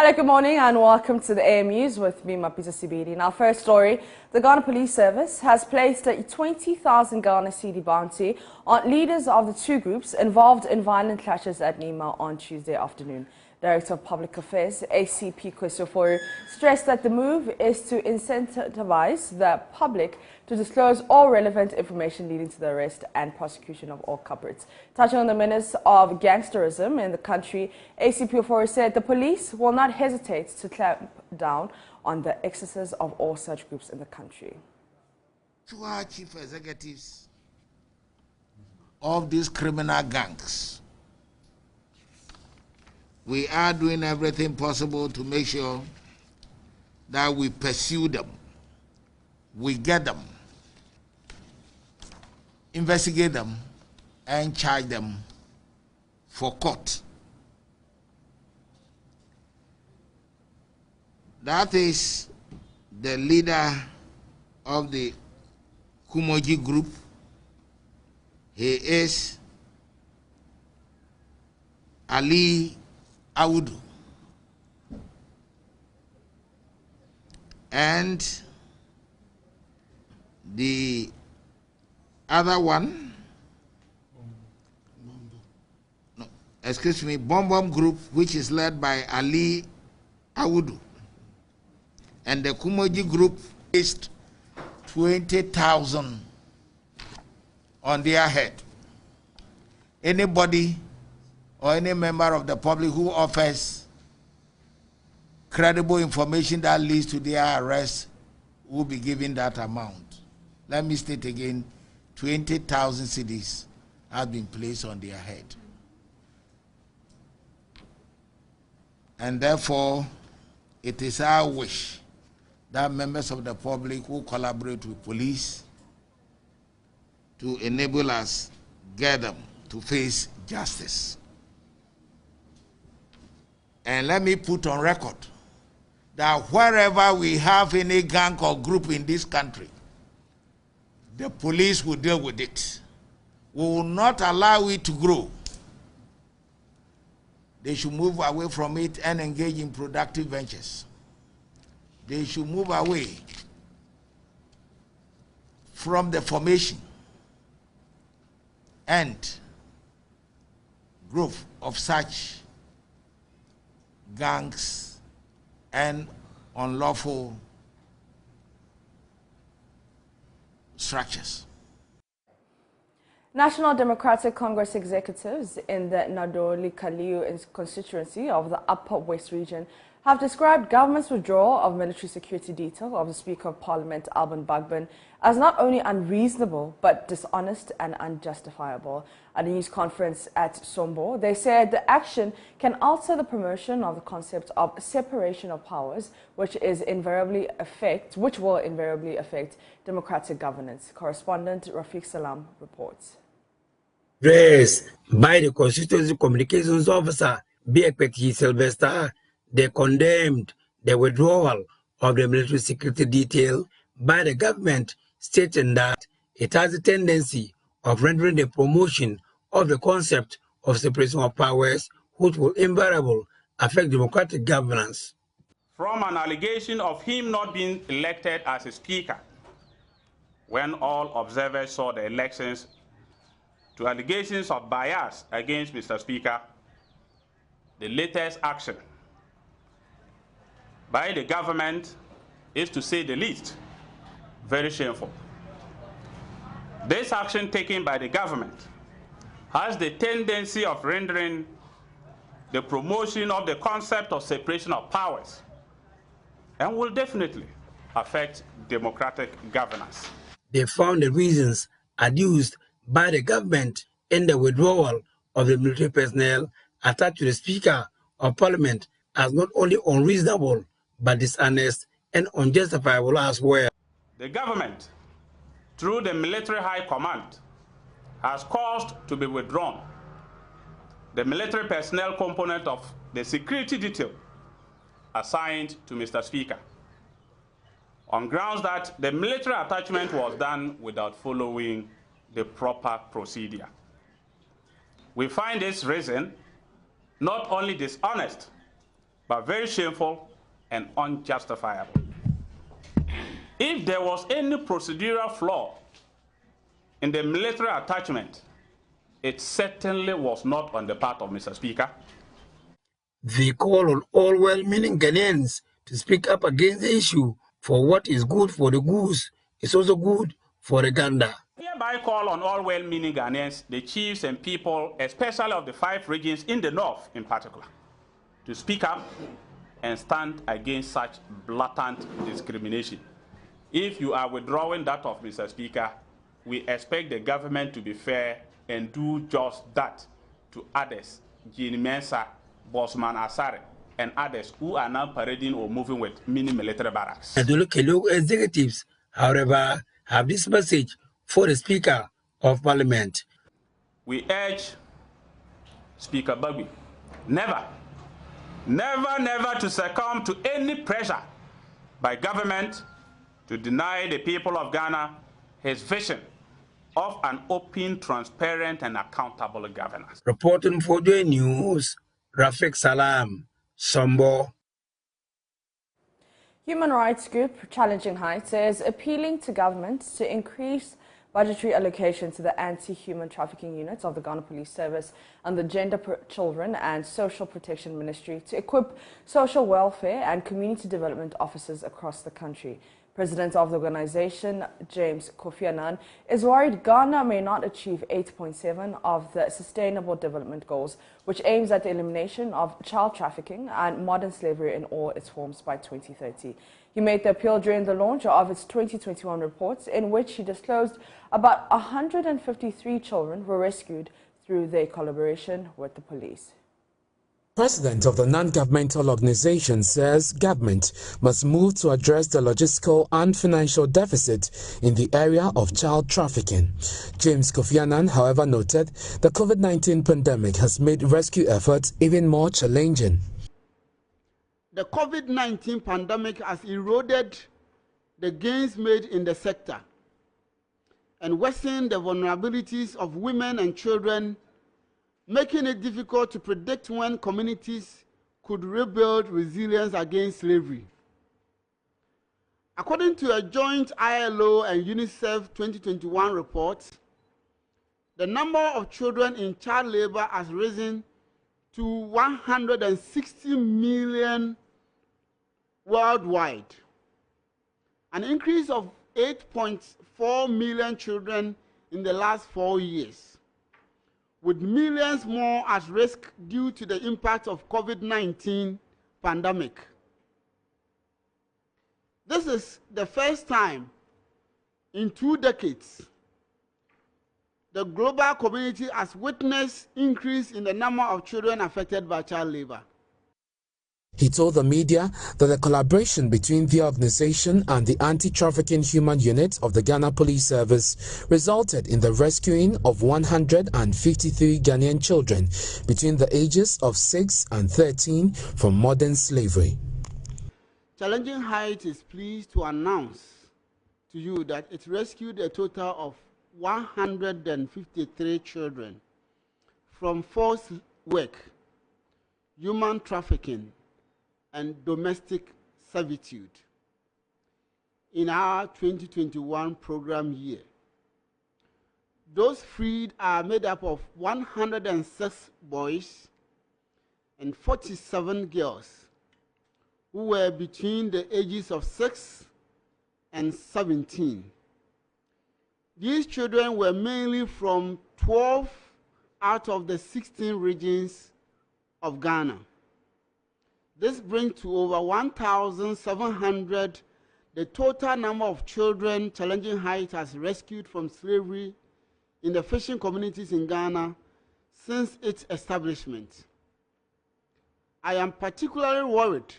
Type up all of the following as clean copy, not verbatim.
Hello, good morning and welcome to the AMUs with me, Mapisa Sibidi. In our first story, the Ghana Police Service has placed a 20,000 Ghana cedi bounty on leaders of the two groups involved in violent clashes at Nima on Tuesday afternoon. Director of Public Affairs, AC Pyco Rooster, stressed that the move is to incentivize the public to disclose all relevant information leading to the arrest and prosecution of all culprits. Touching on the menace of gangsterism in the country, AC Pyco said the police will not hesitate to clamp down on the excesses of all such groups in the country. To our chief executives of these criminal gangs, we are doing everything possible to make sure that we pursue them, we get them, investigate them, and charge them for court. That is the leader of the Kumoji group. He is Ali Awudu, and the other one, Bom Bom Group, which is led by Ali Awudu, and the Kumoji Group placed 20,000 on their head. Anybody or any member of the public who offers credible information that leads to their arrest will be given that amount. Let me state again, 20,000 cedis have been placed on their head. And therefore, it is our wish that members of the public who collaborate with police to enable us get them to face justice. And let me put on record that wherever we have any gang or group in this country, the police will deal with it. We will not allow it to grow. They should move away from it and engage in productive ventures. They should move away from the formation and growth of such gangs and unlawful structures. National Democratic Congress executives in the Nadoli-Kaliu constituency of the Upper West region have described government's withdrawal of military security detail of the Speaker of Parliament, Alban Bagbin, as not only unreasonable but dishonest and unjustifiable. At a news conference at Sombo, they said the action can alter the promotion of the concept of separation of powers, which will invariably affect democratic governance. Correspondent Rafiq Salam reports. Raised by the Constituency Communications Officer, Biekpeti Sylvester, they condemned the withdrawal of the military security detail by the government, stating that it has a tendency of rendering the promotion of the concept of separation of powers, which will invariably affect democratic governance. From an allegation of him not being elected as a speaker, when all observers saw the elections, to allegations of bias against Mr. Speaker, the latest action by the government is, to say the least, very shameful. This action taken by the government has the tendency of rendering the promotion of the concept of separation of powers and will definitely affect democratic governance. They found the reasons adduced by the government in the withdrawal of the military personnel attached to the Speaker of Parliament as not only unreasonable, but dishonest and unjustifiable as well. The government, through the military high command, has caused to be withdrawn the military personnel component of the security detail assigned to Mr. Speaker, on grounds that the military attachment was done without following the proper procedure. We find this reason not only dishonest, but very shameful and unjustifiable. If there was any procedural flaw in the military attachment, it certainly was not on the part of Mr. Speaker. They call on all well-meaning Ghanaians to speak up against the issue, for what is good for the goose is also good for the gander. I hereby call on all well-meaning Ghanaians, the chiefs and people, especially of the 5 regions in the north in particular, to speak up and stand against such blatant discrimination. If you are withdrawing that of Mr. Speaker, we expect the government to be fair and do just that to others, Jeannie Mensah, Bosman Asare, and others who are now parading or moving with mini military barracks. And the local executives, however, have this message for the Speaker of Parliament. We urge Speaker Bagui never to succumb to any pressure by government to deny the people of Ghana his vision of an open, transparent, and accountable governance. Reporting for the news, Rafik Salam, Sombo. Human rights group Challenging Heights is appealing to government to increase budgetary allocation to the anti-human trafficking units of the Ghana Police Service and the Gender, Children and Social Protection Ministry to equip social welfare and community development officers across the country. President of the organization, James Kofi Annan, is worried Ghana may not achieve 8.7 of the Sustainable Development Goals, which aims at the elimination of child trafficking and modern slavery in all its forms by 2030. He made the appeal during the launch of its 2021 reports, in which he disclosed about 153 children were rescued through their collaboration with the police. President of the non-governmental organization says government must move to address the logistical and financial deficit in the area of child trafficking. James Kofi Annan, however, noted the COVID-19 pandemic has made rescue efforts even more challenging. The COVID-19 pandemic has eroded the gains made in the sector and worsened the vulnerabilities of women and children, making it difficult to predict when communities could rebuild resilience against slavery. According to a joint ILO and UNICEF 2021 report, the number of children in child labor has risen to 160 million worldwide, an increase of 8.4 million children in the last 4 years, with millions more at risk due to the impact of COVID-19 pandemic. This is the first time in 2 decades the global community has witnessed increase in the number of children affected by child labor. He told the media that the collaboration between the organization and the anti-trafficking human unit of the Ghana Police Service resulted in the rescuing of 153 Ghanaian children between the ages of 6 and 13 from modern slavery. Challenging Heights is pleased to announce to you that it rescued a total of 153 children from forced work, human trafficking, and domestic servitude in our 2021 program year. Those freed are made up of 106 boys and 47 girls who were between the ages of 6 and 17. These children were mainly from 12 out of the 16 regions of Ghana. This brings to over 1,700 the total number of children Challenging Heights has rescued from slavery in the fishing communities in Ghana since its establishment. I am particularly worried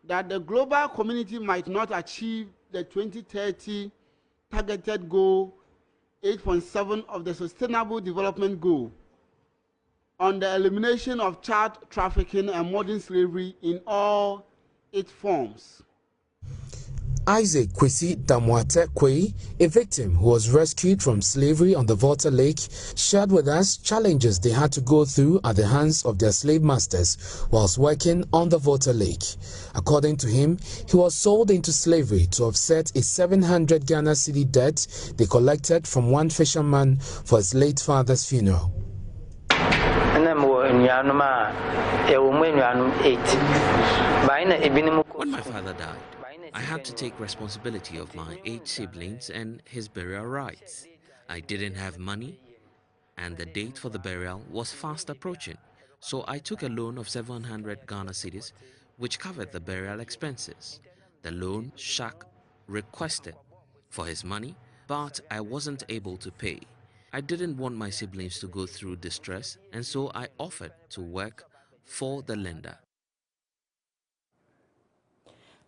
that the global community might not achieve the 2030 targeted goal 8.7 of the Sustainable Development Goal on the elimination of child trafficking and modern slavery in all its forms. Isaac Kwesi Damwate Kwei, a victim who was rescued from slavery on the Volta Lake, shared with us challenges they had to go through at the hands of their slave masters whilst working on the Volta Lake. According to him, he was sold into slavery to offset a 700 Ghana cedi debt they collected from one fisherman for his late father's funeral. When my father died, I had to take responsibility of my 8 siblings and his burial rites. I didn't have money, and the date for the burial was fast approaching, so I took a loan of 700 Ghana cedis, which covered the burial expenses. The loan shark requested for his money, but I wasn't able to pay. I didn't want my siblings to go through distress, and so I offered to work for the lender.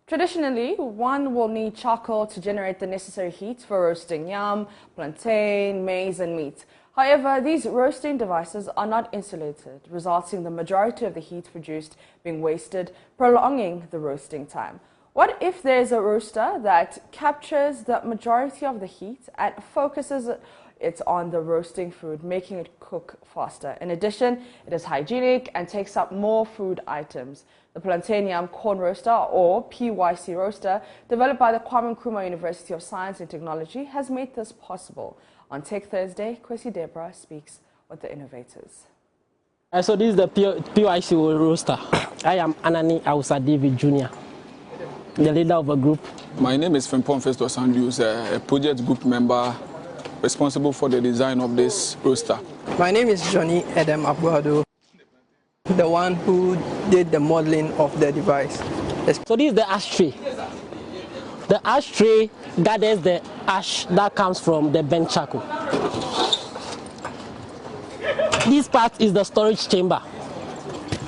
Traditionally, one will need charcoal to generate the necessary heat for roasting yam, plantain, maize and meat. However, these roasting devices are not insulated, resulting in the majority of the heat produced being wasted, prolonging the roasting time. What if there's a roaster that captures the majority of the heat and focuses it on the roasting food, making it cook faster? In addition, it is hygienic and takes up more food items. The Plantain Yam Corn Roaster, or PYC Roaster, developed by the Kwame Nkrumah University of Science and Technology, has made this possible. On Tech Thursday, Kwesi Deborah speaks with the innovators. So this is the PYC Roaster. I am Anani Ausa David Jr., the leader of a group. My name is Fempon Festus Andrews, a project group member responsible for the design of this roaster. My name is Johnny Edem Abuado, the one who did the modeling of the device. So this is the ashtray. The ashtray gathers the ash that comes from the burnt charcoal. This part is the storage chamber.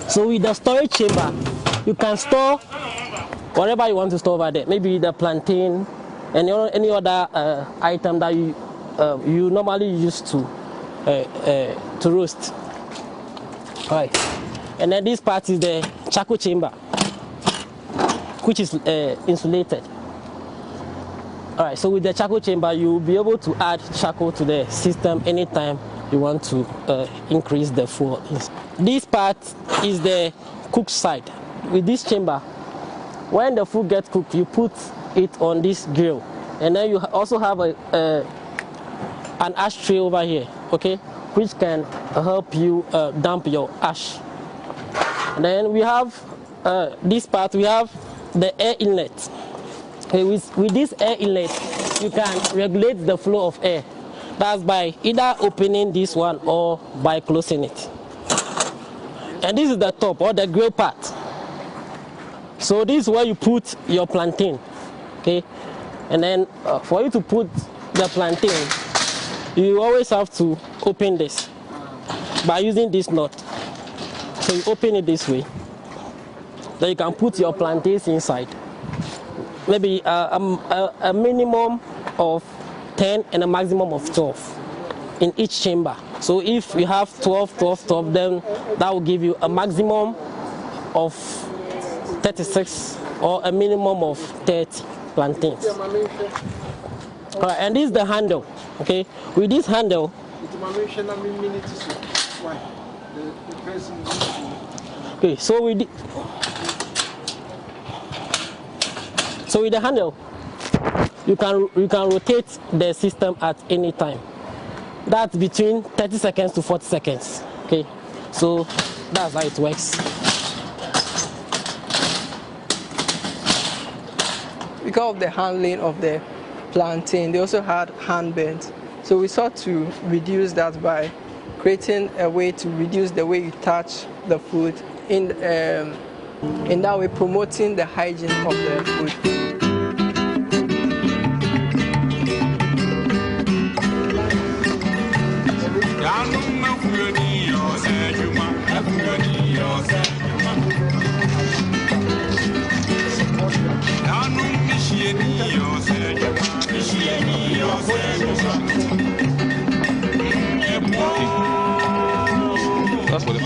So with the storage chamber, you can store whatever you want to store over there. Maybe the plantain and any other item that you normally use to roast. All right. And then this part is the charcoal chamber, which is insulated. All right, so with the charcoal chamber, you'll be able to add charcoal to the system anytime you want to increase the flow. This part is the cook side. With this chamber, when the food gets cooked, you put it on this grill. And then you also have an ashtray over here, okay, which can help you dump your ash. And then we have this part, we have the air inlet. Okay, with this air inlet, you can regulate the flow of air. That's by either opening this one or by closing it. And this is the top or the grill part. So this is where you put your plantain. Okay, and then for you to put the plantain, you always have to open this by using this nut. So you open it this way. Then you can put your plantains inside. Maybe a minimum of 10 and a maximum of 12 in each chamber. So if you have 12, then that will give you a maximum of 36 or a minimum of 30 plantains. All right, and this is the handle. Okay, with this handle, okay, so with the handle, you can rotate the system at any time. That's between 30 seconds to 40 seconds. Okay, so that's how it works. Because of the handling of the plantain, they also had hand bends. So we sought to reduce that by creating a way to reduce the way you touch the food, in that way promoting the hygiene of the food. That's what the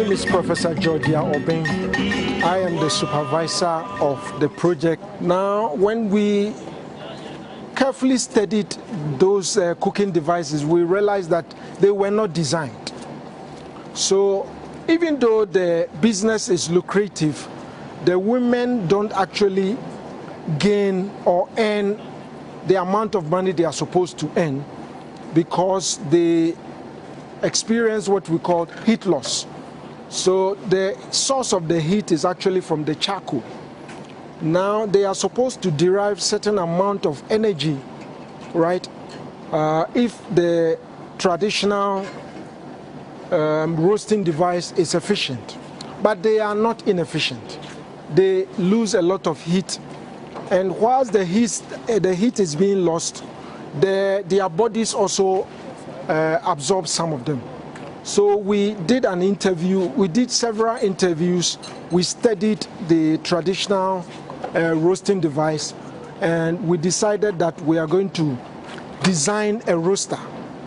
name is Professor Georgia Obeng. I am the supervisor of the project. Now, when we carefully studied those cooking devices, we realized that they were not designed. So even though the business is lucrative, the women don't actually gain or earn the amount of money they are supposed to earn because they experience what we call heat loss. So the source of the heat is actually from the charcoal. Now they are supposed to derive certain amount of energy, right? If the traditional roasting device is efficient, but they are not inefficient. They lose a lot of heat, and whilst the heat is being lost, their bodies also absorb some of them. So we did an interview, we did several interviews, we studied the traditional roasting device, and we decided that we are going to design a roaster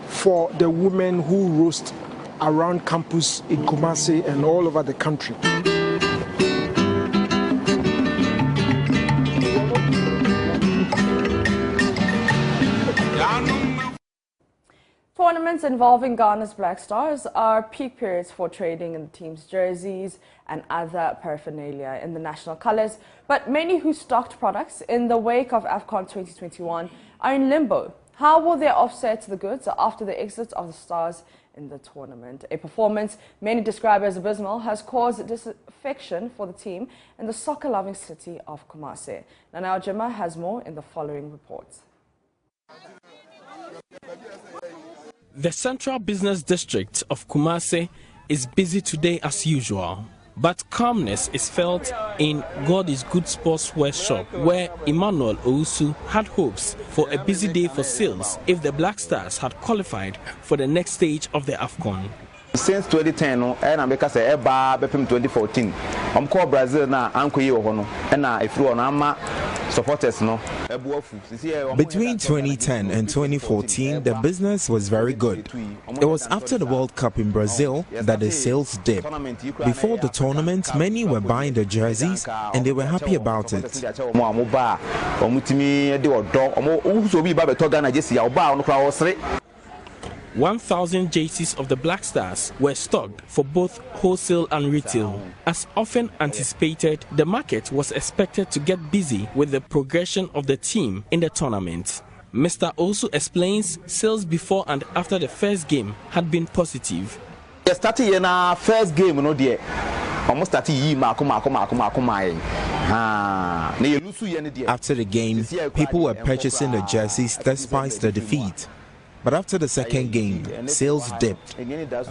for the women who roast around campus in Kumasi and all over the country. Tournaments involving Ghana's Black Stars are peak periods for trading in the team's jerseys and other paraphernalia in the national colours, but many who stocked products in the wake of AFCON 2021 are in limbo. How will they offset the goods after the exit of the Stars in the tournament? A performance many describe as abysmal has caused disaffection for the team in the soccer-loving city of Kumasi. Nana Ojema has more in the following report. The Central Business District of Kumasi is busy today as usual, but calmness is felt in God is Good Sportswear shop, where Emmanuel Ousu had hopes for a busy day for sales if the Black Stars had qualified for the next stage of the AFCON. Since 2010, and I'm because 2014, I'm called Brazil now. I'm supporters no. Between 2010 and 2014, the business was very good. It was after the World Cup in Brazil that the sales dipped. Before the tournament, many were buying the jerseys and they were happy about it. 1,000 jerseys of the Black Stars were stocked for both wholesale and retail. As often anticipated, the market was expected to get busy with the progression of the team in the tournament. Mr. also explains sales before and after the first game had been positive. We started in our first game, you know, dear. Almost After the game, people were purchasing the jerseys despite the defeat. But after the second game, sales dipped.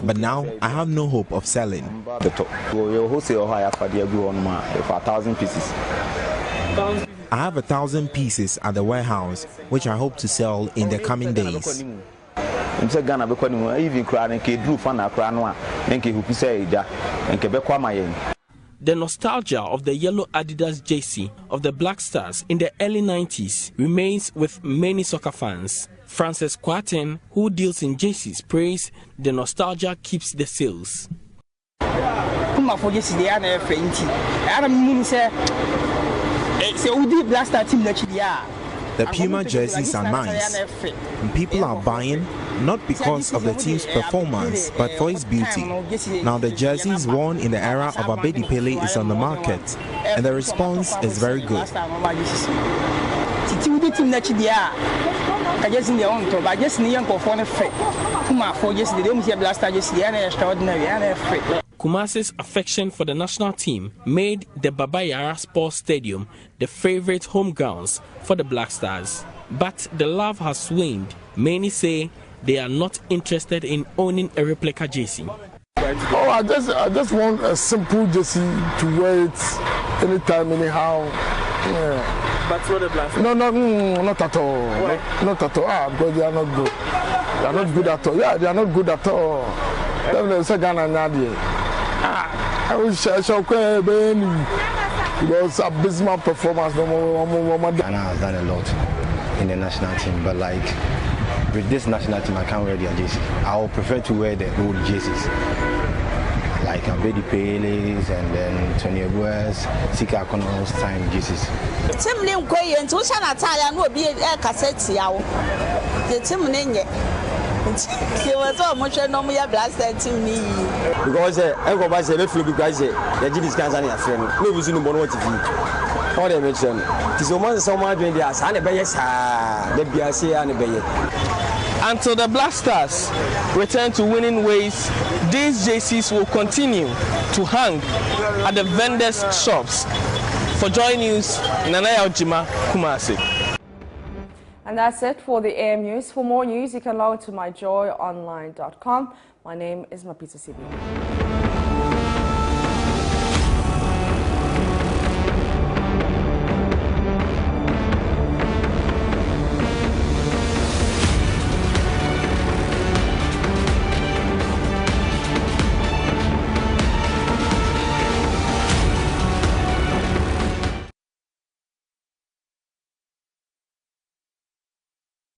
But now, I have no hope of selling. I have 1,000 pieces at the warehouse, which I hope to sell in the coming days. The nostalgia of the yellow Adidas jersey of the Black Stars in the early 90s remains with many soccer fans. Francis Quaten, who deals in jerseys, prays the nostalgia keeps the sales. The Puma jerseys are nice, and people are buying not because of the team's performance, but for its beauty. Now the jerseys worn in the era of Abedi Pele is on the market, and the response is very good. Kumasi's affection for the national team made the Baba Yara Sports Stadium the favorite home grounds for the Black Stars. But the love has waned. Many say they are not interested in owning a replica jersey. Oh, I just want a simple jersey to wear it anytime, anyhow. Yeah. But for the Black Stars? No, not at all. Not at all. Because they are not good. They are not good at all. Yeah, they are not good at all. I wish I shall because abysmal performance. Ghana has done a lot in the national team, but like with this national team, I can't wear their jersey. I would prefer to wear the old jerseys. Like Kabedi Peles and then Tony Aguas, Sika Conos time Jesus. Tim Lim Quay and Tushana Taya will be a cassette. The Tim Ninja. He was almost no more blasted to me. Because I go by the refugee guys, the Jidis Canzania friend, no vision of what to do. All they mention. Tis almost so much when they are Sani Bayes, the BRC and the Bay. Until the Blasters return to winning ways, these JCs will continue to hang at the vendors' shops. For Joy News, Nanaya Ojima, Kumasi. And that's it for the AM News. For more news, you can log to myjoyonline.com. My name is Mapisa Sibi.